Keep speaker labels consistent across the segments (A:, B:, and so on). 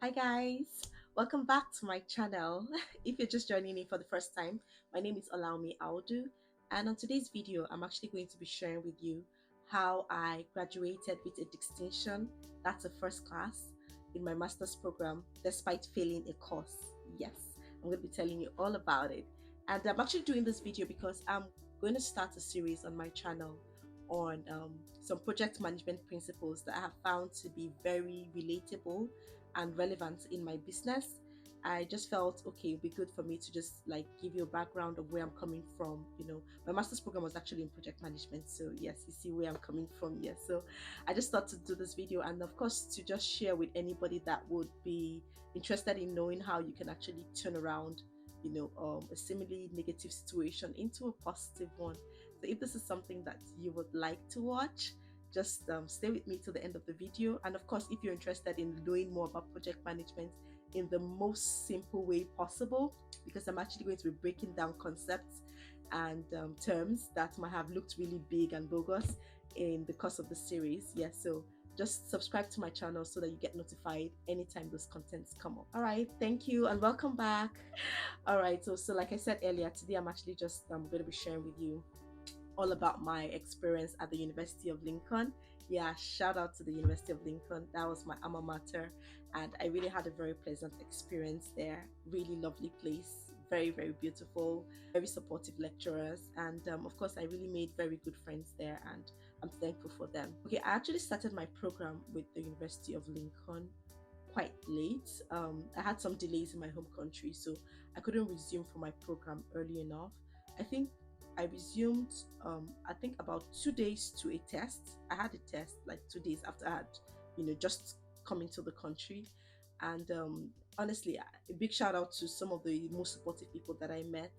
A: Hi guys, welcome back to my channel. If you're just joining me for the first time, my name is Olawumi Audu, and on today's video I'm actually going to be sharing with you how I graduated with a distinction. That's a first class in my master's program despite failing a course. Yes, I'm going to be telling you all about it. And I'm actually doing this video because I'm going to start a series on my channel on some project management principles that I have found to be very relatable and relevant in my business. I just felt okay, it'd be good for me to just like give you a background of where I'm coming from. My master's program was actually in project management, so yes, you see where I'm coming from. Yes, so I just thought to do this video, and of course to just share with anybody that would be interested in knowing how you can actually turn around a similarly negative situation into a positive one. So if this is something that you would like to watch, just stay with me to the end of the video. And of course, if you're interested in knowing more about project management in the most simple way possible, because I'm actually going to be breaking down concepts and terms that might have looked really big and bogus in the course of the series. So just subscribe to my channel so that you get notified anytime those contents come up. All right, thank you and welcome back. All right, so like I said earlier, today I'm actually just going to be sharing with you all about my experience at the University of Lincoln. Yeah, shout out to the University of Lincoln. That was my alma mater, and I really had a very pleasant experience there. Really lovely place, very, very beautiful, very supportive lecturers, and of course, I really made very good friends there, and I'm thankful for them. Okay, I actually started my program with the University of Lincoln quite late. I had some delays in my home country, so I couldn't resume for my program early enough. I think I resumed, I think about 2 days to a test. I had a test like 2 days after I had, just coming to the country. And honestly, a big shout out to some of the most supportive people that I met,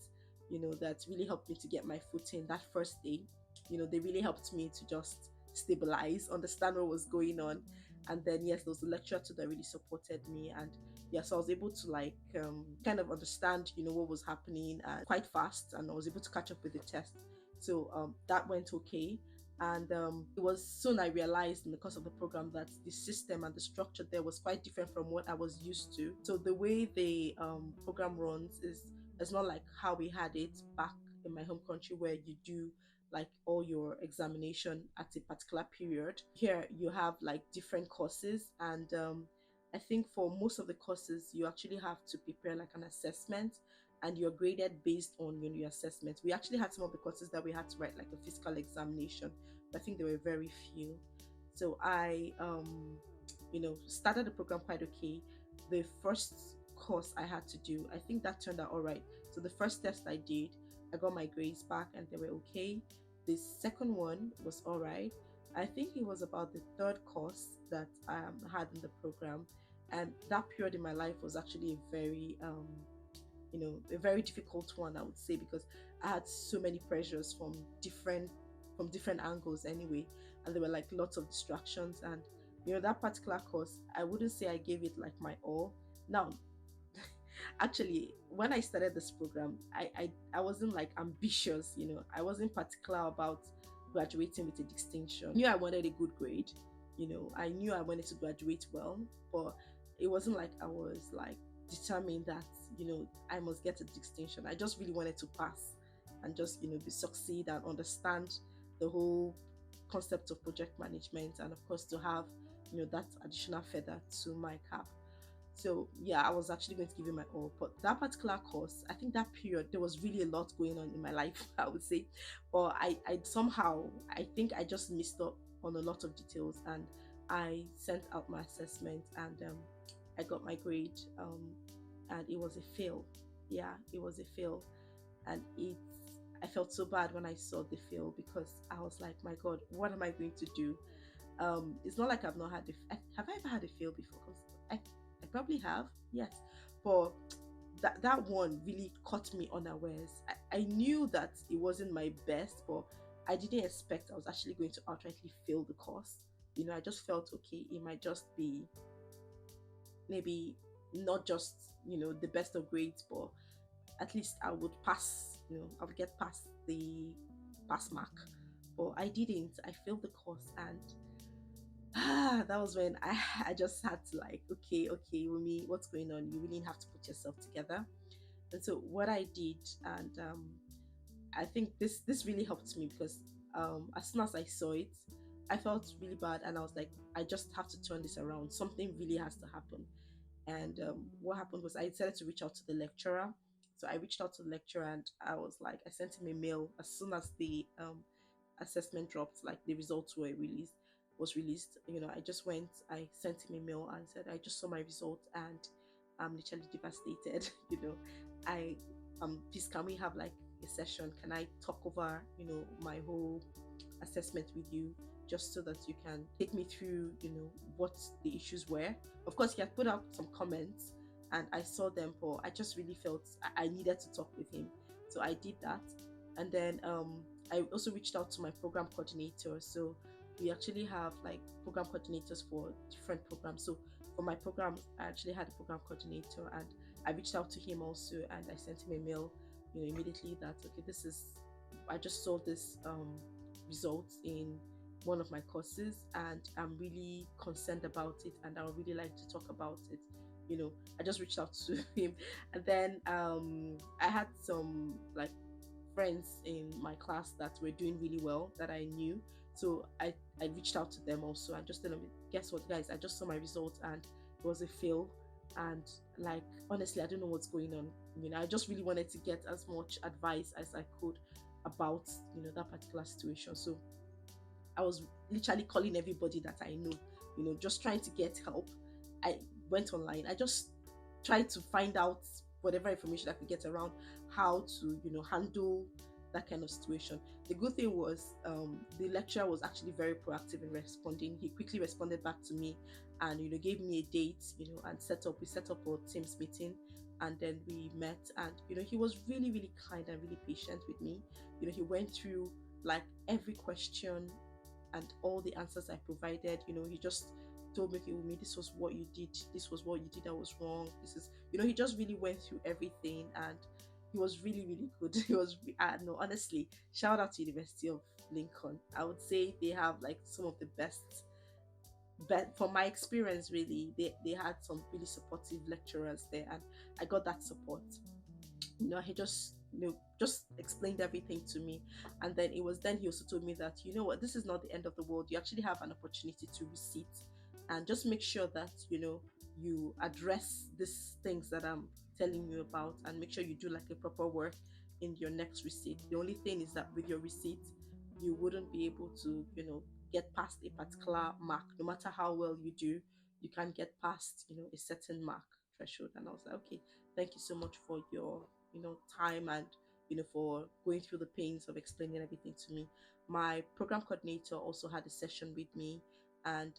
A: that really helped me to get my foot in that first day. They really helped me to just stabilize, understand what was going on. And then, yes, there was a lecturer too that really supported me. And yeah, so I was able to like kind of understand what was happening quite fast, and I was able to catch up with the test. So that went okay. And it was soon I realized in the course of the program that the system and the structure there was quite different from what I was used to. So the way the program runs is not like how we had it back in my home country, where you do like all your examination at a particular period. Here you have like different courses, and I think for most of the courses you actually have to prepare like an assessment, and you're graded based on your assessment. We actually had some of the courses that we had to write like a physical examination, but I think there were very few. So I started the program quite okay. The first course I had to do, I think that turned out all right. So the first test I did, I got my grades back and they were okay. The second one was all right. I think it was about the third course that I had in the program, and that period in my life was actually a very difficult one, I would say, because I had so many pressures from different angles anyway, and there were like lots of distractions. And that particular course, I wouldn't say I gave it like my all. Now, actually, when I started this program, I wasn't like ambitious. I wasn't particular about graduating with a distinction. I knew I wanted a good grade. I knew I wanted to graduate well, but it wasn't like I was like determined that I must get a distinction. I just really wanted to pass and just be succeed and understand the whole concept of project management, and of course to have that additional feather to my cap. So yeah, I was actually going to give it my all. But that particular course, I think that period there was really a lot going on in my life, I would say. But I somehow, I think I just missed up on a lot of details, and I sent out my assessment, and I got my grade, and it was a fail. Yeah, it was a fail. And I felt so bad when I saw the fail, because I was like, my God, what am I going to do? It's not like I've not had have I ever had a fail before? 'Cause I probably have, yes, but that one really caught me unawares. I knew that it wasn't my best, but I didn't expect I was actually going to outrightly fail the course. I just felt okay, it might just be maybe not just the best of grades, but at least I would pass. I would get past the pass mark. But I didn't. I failed the course, and That was when I just had to like, okay, Rumi, what's going on? You really have to put yourself together. And so what I did, and I think this really helped me because as soon as I saw it, I felt really bad, and I was like, I just have to turn this around. Something really has to happen. And what happened was I decided to reach out to the lecturer. So I reached out to the lecturer, and I was like, I sent him a mail as soon as the assessment dropped, like the results were released was released. I just went, I sent him a mail and said, I just saw my result and I'm literally devastated. I please, can we have like a session? Can I talk over, my whole assessment with you, just so that you can take me through, what the issues were. Of course, he had put out some comments and I saw them, but I just really felt I needed to talk with him. So I did that. And then I also reached out to my program coordinator. So we actually have like program coordinators for different programs. So for my program, I actually had a program coordinator, and I reached out to him also, and I sent him a mail, immediately, that okay, this is, I just saw this results in one of my courses, and I'm really concerned about it, and I would really like to talk about it. I just reached out to him. And then I had some like friends in my class that were doing really well that I knew. So I reached out to them also and just told them, guess what, guys, I just saw my results and it was a fail. And like, honestly, I don't know what's going on. I just really wanted to get as much advice as I could about, that particular situation. So I was literally calling everybody that I know, just trying to get help. I went online. I just tried to find out whatever information I could get around how to, handle that kind of situation. The good thing was the lecturer was actually very proactive in responding. He quickly responded back to me and, gave me a date, and we set up a Teams meeting, and then we met. And, he was really, really kind and really patient with me. He went through like every question and all the answers I provided. He just told me, okay, Wumi, this was what you did, this was what you did that was wrong. This is, he just really went through everything, and he was really, really good. He was, no, honestly, shout out to University of Lincoln. I would say they have like some of the best, but from my experience, really, they had some really supportive lecturers there, and I got that support. He just, just explained everything to me. And then it was then he also told me that, what, this is not the end of the world. You actually have an opportunity to resit, and just make sure that, you address these things that I'm telling you about, and make sure you do like a proper work in your next receipt. The only thing is that with your receipt, you wouldn't be able to, get past a particular mark. No matter how well you do, you can't get past, a certain mark threshold. And I was like, okay, thank you so much for your, time, and, for going through the pains of explaining everything to me. My program coordinator also had a session with me, and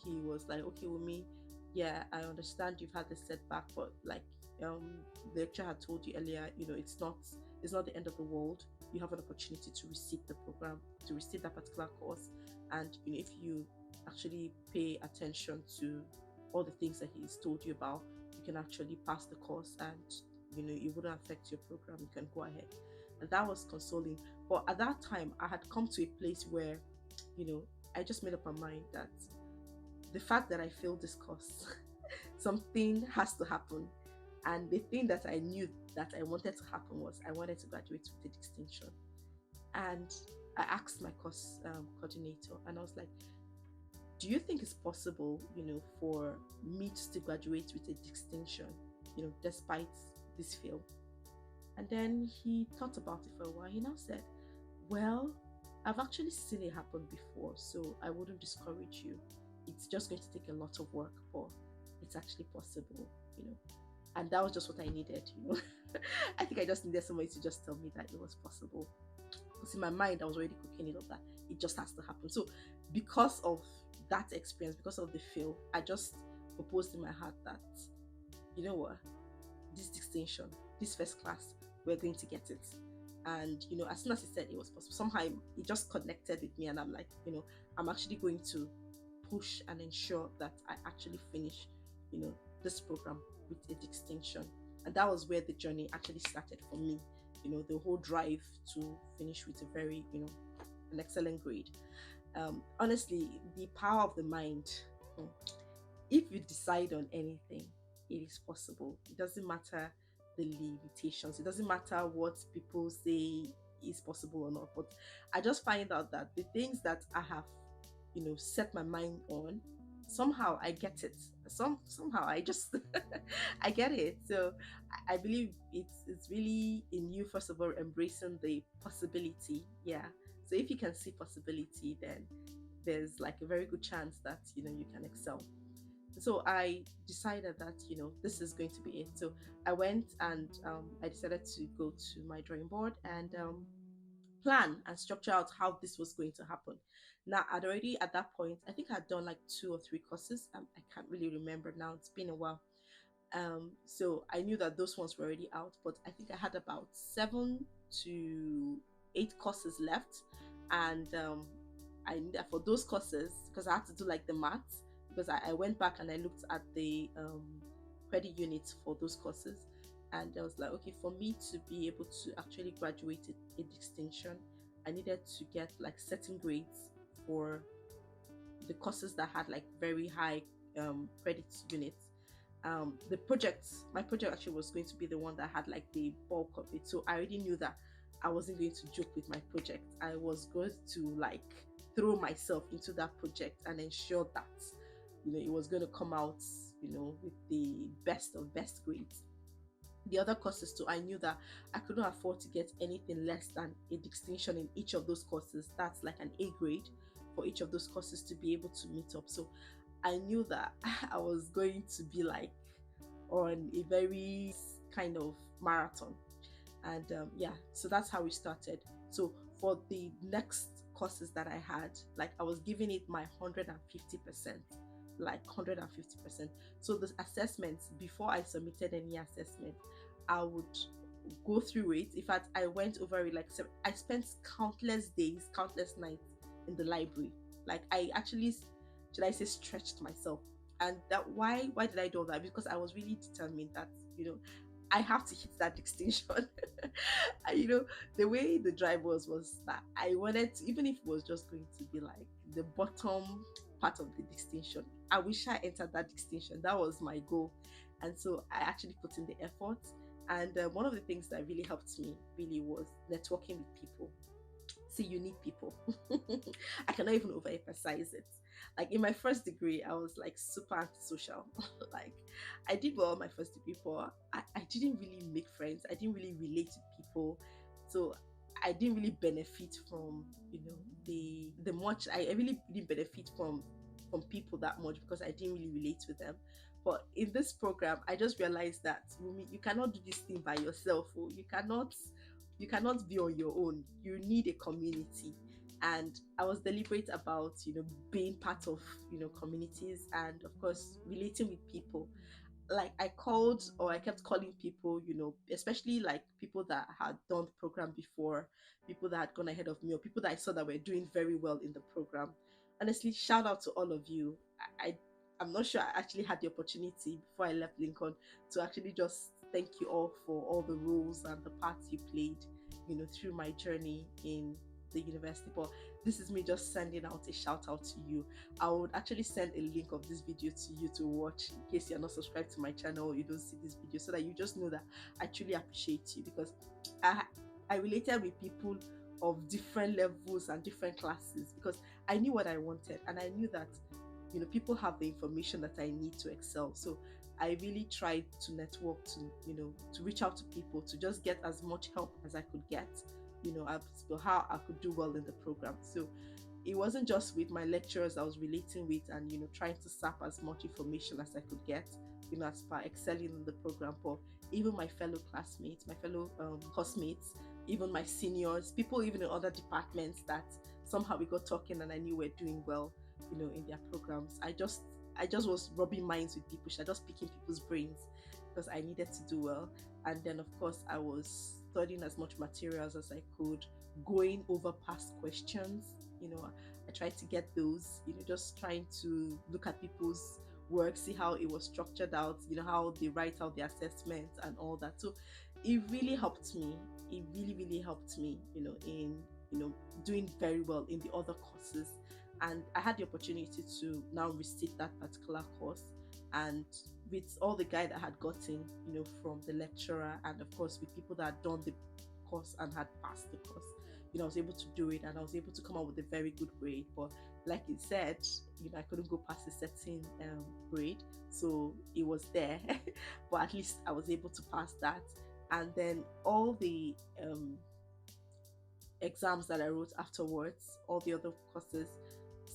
A: he was like, okay, with me, yeah, I understand you've had this setback, but like the lecturer had told you earlier, it's not the end of the world. You have an opportunity to receive the program, to receive that particular course. And if you actually pay attention to all the things that he's told you about, you can actually pass the course, and it wouldn't affect your program. You can go ahead. And that was consoling. But at that time, I had come to a place where, I just made up my mind that the fact that I failed this course, something has to happen. And the thing that I knew that I wanted to happen was I wanted to graduate with a distinction. And I asked my course coordinator, and I was like, do you think it's possible, for me to still graduate with a distinction, despite this fail? And then he thought about it for a while. He now said, well, I've actually seen it happen before, so I wouldn't discourage you. It's just going to take a lot of work, but it's actually possible. And that was just what I needed. I think I just needed somebody to just tell me that it was possible. Because in my mind, I was already cooking it up that it just has to happen. So because of that experience, because of the fail, I just proposed in my heart that, you know what, this distinction, this first class, we're going to get it. And as soon as he said it was possible, somehow it just connected with me, and I'm like, I'm actually going to push and ensure that I actually finish, this program with a distinction. And that was where the journey actually started for me. The whole drive to finish with a very, an excellent grade. Honestly, the power of the mind. hmm, if you decide on anything, it is possible. It doesn't matter the limitations. It doesn't matter what people say is possible or not. But I just find out that the things that I have, set my mind on, somehow I get it. Somehow I just I get it. So I believe it's really in you, first of all, embracing the possibility. Yeah. So if you can see possibility, then there's like a very good chance that you can excel. So I decided that this is going to be it. So I went and I decided to go to my drawing board and plan and structure out how this was going to happen. Now, I'd already at that point, I think I'd done like 2 or 3 courses. I can't really remember now, it's been a while. So I knew that those ones were already out, but I think I had about 7 to 8 courses left. And I knew that for those courses, because I had to do like the maths, because I went back and I looked at the credit units for those courses, and I was like, okay, for me to be able to actually graduate it in distinction, I needed to get like certain grades for the courses that had like very high credit units. My project actually was going to be the one that had like the bulk of it. So I already knew that I wasn't going to joke with my project. I was going to like throw myself into that project and ensure that it was going to come out with the best of best grades. The other courses too, I knew that I couldn't afford to get anything less than a distinction in each of those courses. That's like an A grade for each of those courses to be able to meet up. So I knew that I was going to be like on a very kind of marathon. And yeah, so that's how we started. So for the next courses that I had, like I was giving it my 150%, like 150%. So the assessments, before I submitted any assessment, I would go through it. In fact, I went over it like I spent countless days, countless nights in the library. Like I actually, should I say, stretched myself. And that why did I do that? Because I was really determined that I have to hit that distinction. The way the drive was that I wanted to, even if it was just going to be like the bottom part of the distinction, I wish I entered that distinction. That was my goal. And so I actually put in the effort. And one of the things that really helped me really was networking with people. See, you need people. I cannot even overemphasize it. Like in my first degree, I was like super antisocial. Like I did well my first degree, but I didn't really make friends. I didn't really relate to people. So I didn't really benefit from, the much. I really didn't benefit from people that much because I didn't really relate with them. But in this program, I just realized that Wumi, you cannot do this thing by yourself. Oh, you cannot be on your own. You need a community. And I was deliberate about being part of communities, and of course relating with people. Like I called, or I kept calling people, especially like people that had done the program before, people that had gone ahead of me, or people that I saw that were doing very well in the program. Honestly, shout out to all of you. I'm not sure I actually had the opportunity before I left Lincoln to actually just thank you all for all the roles and the parts you played, through my journey in the university. But this is me just sending out a shout out to you. I would actually send a link of this video to you to watch in case you're not subscribed to my channel or you don't see this video, so that you just know that I truly appreciate you, because I I related with people of different levels and different classes, because I knew what I wanted, and I knew that people have the information that I need to excel. So I really tried to network, to reach out to people, to just get as much help as I could get, as to how I could do well in the program. So it wasn't just with my lecturers I was relating with and trying to sap as much information as I could get, as far excelling in the program, but even my fellow classmates, my fellow classmates, even my seniors, people even in other departments that somehow we got talking and I knew we're doing well, in their programs. I just was rubbing minds with people, just picking people's brains because I needed to do well. And then of course I was studying as much materials as I could, going over past questions. I tried to get those, just trying to look at people's work, see how it was structured out, how they write out the assessments and all that. So it really helped me. It really, really helped me, in doing very well in the other courses. and I had the opportunity to now receive that particular course. And with all the guide I had gotten, from the lecturer, and of course with people that had done the course and had passed the course, I was able to do it, and I was able to come out with a very good grade. But like it said, I couldn't go past a certain grade, so it was there. But at least I was able to pass that. And then all the exams that I wrote afterwards, all the other courses,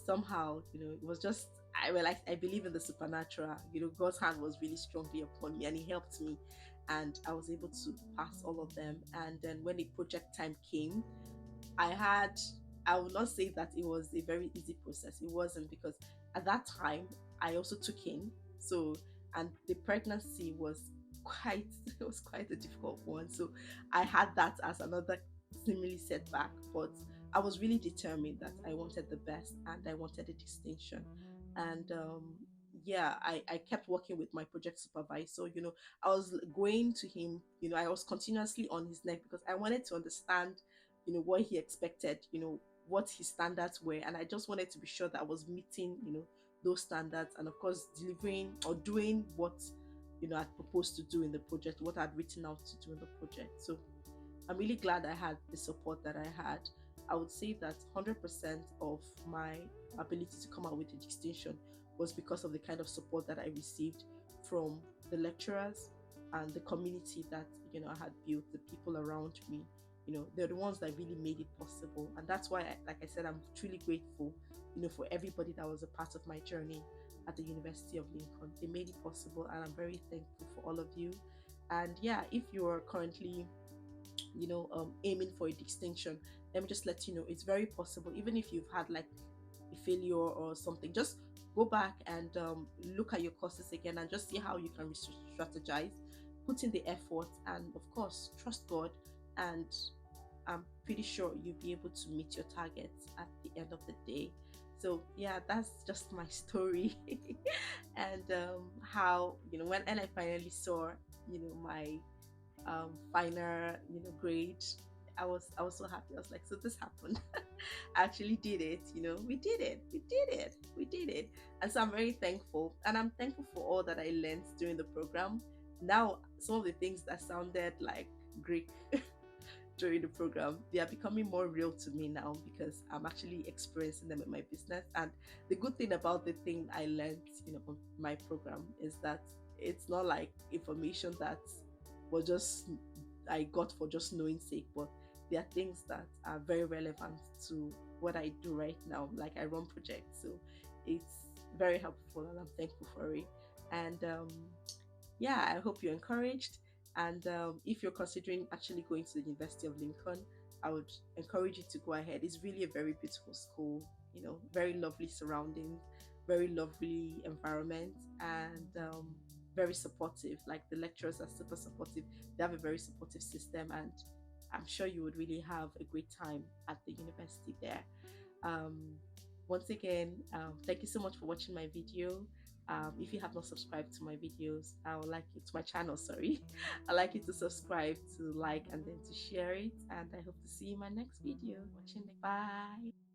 A: somehow, it was just, I realized I believe in the supernatural. God's hand was really strongly upon me, and He helped me, and I was able to pass all of them. And then when the project time came, I had, I would not say that it was a very easy process. It wasn't, because at that time I also took in. So, and the pregnancy was quite, it was quite a difficult one. So I had that as another seemingly setback, but I was really determined that I wanted the best and I wanted a distinction. And yeah, I kept working with my project supervisor. I was going to him, I was continuously on his neck, because I wanted to understand, what he expected, what his standards were. And I just wanted to be sure that I was meeting, those standards, and of course delivering or doing what, I'd proposed to do in the project, what I'd written out to do in the project. So I'm really glad I had the support that I had. I would say that 100% of my ability to come out with a distinction was because of the kind of support that I received from the lecturers and the community that, I had built, the people around me. They're the ones that really made it possible. And that's why, like I said, I'm truly grateful, for everybody that was a part of my journey at the University of Lincoln. They made it possible, and I'm very thankful for all of you. And yeah, if you're currently aiming for a distinction, let me just let you know it's very possible. Even if you've had like a failure or something, just go back and look at your courses again and just see how you can strategize, put in the effort, and of course trust God, and I'm pretty sure you'll be able to meet your targets at the end of the day. So yeah, that's just my story. And how, when I finally saw, my final, grade, I was so happy. I was like, so this happened. I actually did it. We did it. We did it. We did it. And so I'm very thankful, and I'm thankful for all that I learned during the program. Now, some of the things that sounded like Greek during the program, they are becoming more real to me now, because I'm actually experiencing them in my business. And the good thing about the thing I learned, on my program, is that it's not like information that was just I got for just knowing sake, but there are things that are very relevant to what I do right now. Like, I run projects, so it's very helpful, and I'm thankful for it. And yeah, I hope you're encouraged. And if you're considering actually going to the University of Lincoln, I would encourage you to go ahead. It's really a very beautiful school, very lovely surroundings, very lovely environment, and very supportive. Like, the lecturers are super supportive. They have a very supportive system, and I'm sure you would really have a great time at the university there. Um, Once again, thank you so much for watching my video. If you have not subscribed to my videos, I would like you to my channel, sorry. I'd like you to subscribe, to like, and then to share it. And I hope to see you in my next video. Watching. Bye.